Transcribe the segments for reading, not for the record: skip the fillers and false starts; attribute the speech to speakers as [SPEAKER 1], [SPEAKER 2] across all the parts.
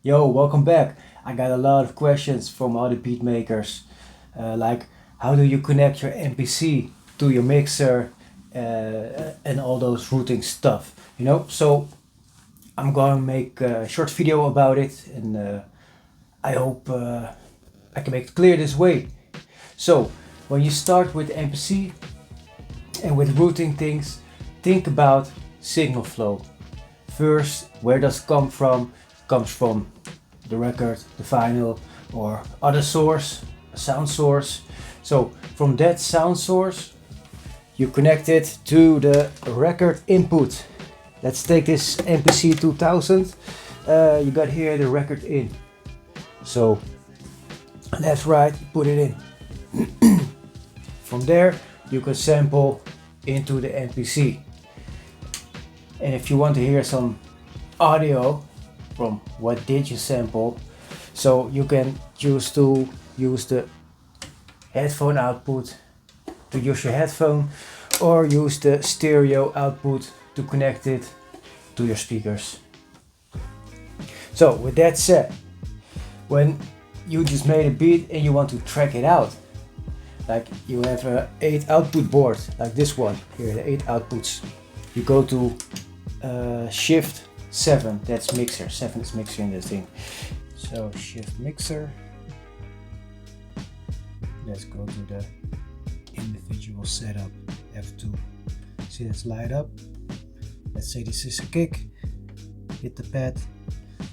[SPEAKER 1] Yo, welcome back. I got a lot of questions from other beat makers, like how do you connect your MPC to your mixer and all those routing stuff, So I'm going to make a short video about it, and I hope I can make it clear this way. So when you start with MPC and with routing things, think about signal flow. First, where does it come from? It comes from the record, the vinyl, or other source, a sound source. So from that sound source, you connect it to the record input. Let's take this MPC 2000. You got here the record in. So left, right, put it in. From there, you can sample into the MPC. And if you want to hear some audio from what did you sample, so you can choose to use the headphone output to use your headphone, or use the stereo output to connect it to your speakers. So with that said, when you just made a beat and you want to track it out, like you have a 8 output board like this one here, the 8 outputs, you go to shift 7, that's mixer. 7 is mixer in this thing. So shift mixer. Let's go to the individual setup, F2. See, let's light up. Let's say this is a kick. Hit the pad,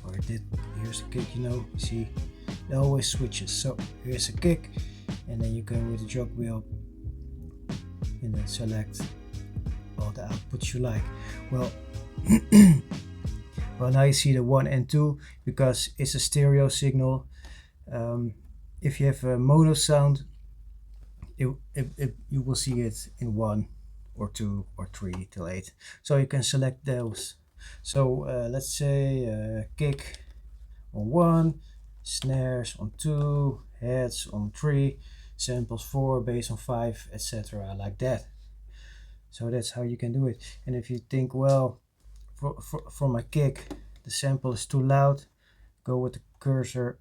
[SPEAKER 1] or here's a kick, you see, it always switches. So here's a kick, and then you go with the jog wheel and then select all the outputs you like. Well, now you see the 1 and 2 because it's a stereo signal. If you have a mono sound, you will see it in 1 or 2 or 3 till 8. So you can select those. So let's say kick on 1, snares on 2, heads on 3, samples 4, bass on 5, etc. like that. So that's how you can do it. And if you think, well, for my kick, the sample is too loud, go with the cursor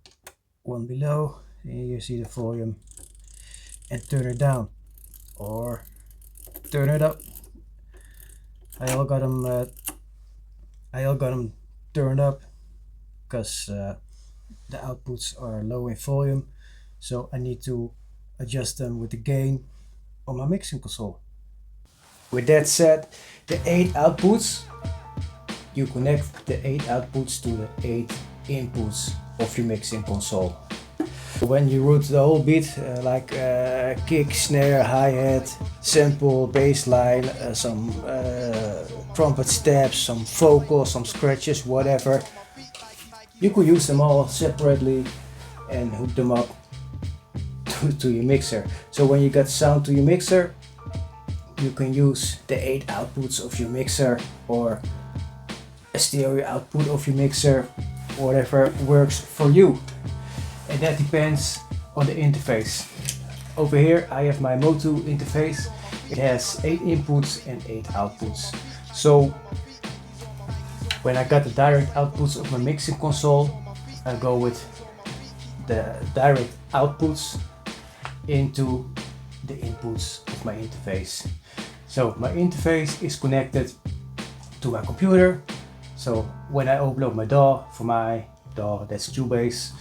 [SPEAKER 1] one below, and you see the volume, and turn it down or turn it up. I all got them turned up because the outputs are low in volume, so I need to adjust them with the gain on my mixing console. With that said, the 8 outputs, you connect the 8 outputs to the 8 inputs of your mixing console. When you route the whole beat, like kick, snare, hi-hat, sample, bass line, some trumpet steps, some vocals, some scratches, whatever, you could use them all separately and hook them up to your mixer. So when you got sound to your mixer, you can use the 8 outputs of your mixer, or a stereo output of your mixer, whatever works for you. And that depends on the interface. Over here I have my Motu interface. It has 8 inputs and 8 outputs. So when I got the direct outputs of my mixing console, I go with the direct outputs into the inputs of my interface. So my interface is connected to my computer. So when I upload my DAW, for my DAW, that's Cubase,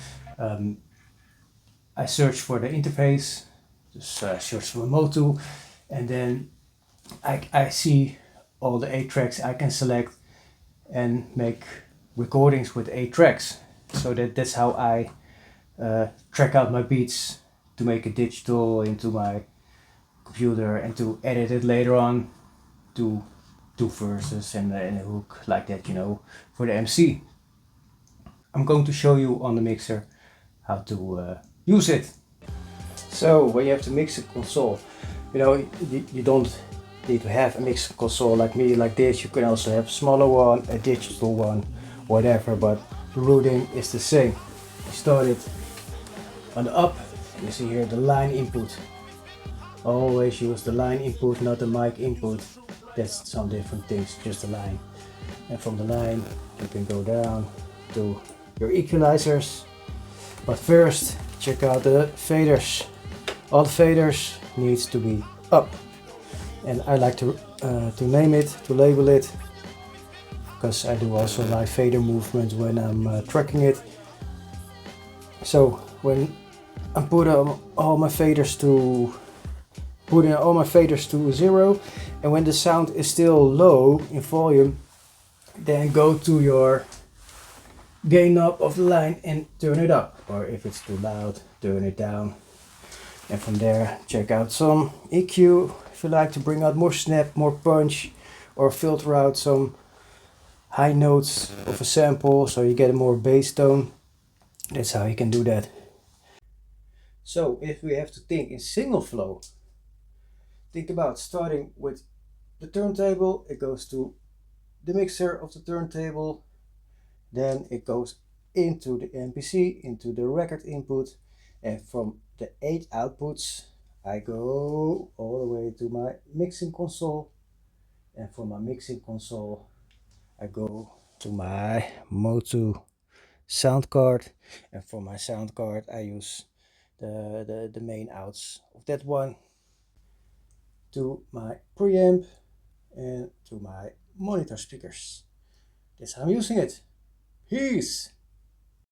[SPEAKER 1] I search for the interface, just search for Motu, and then I see all the 8 tracks I can select and make recordings with 8 tracks. So that's how I track out my beats to make it digital into my computer and to edit it later on to do verses and a hook like that, for the MC. I'm going to show you on the mixer how to use it. So when you have the mixer console, you don't need to have a mixer console like me, like this. You can also have a smaller one, a digital one, whatever, but the routing is the same. You start it on the up, you see here the line input. Always use the line input, not the mic input. That's some different things, just the line. And from the line you can go down to your equalizers. But first, check out the faders. All the faders needs to be up, and I like to name it, to label it, because I do also like fader movement when I'm tracking it. So when I'm putting all my faders to 0, and when the sound is still low in volume, then go to your gain knob of the line and turn it up, or if it's too loud, turn it down. And from there, check out some EQ if you like to bring out more snap, more punch, or filter out some high notes of a sample so you get a more bass tone. That's how you can do that. So if we have to think in single flow, think about starting with the turntable. It goes to the mixer of the turntable, then it goes into the MPC, into the record input, and from the 8 outputs I go all the way to my mixing console, and from my mixing console I go to my Motu sound card, and for my sound card I use the main outs of that one to my preamp and to my monitor speakers. That's how I'm using it. Peace!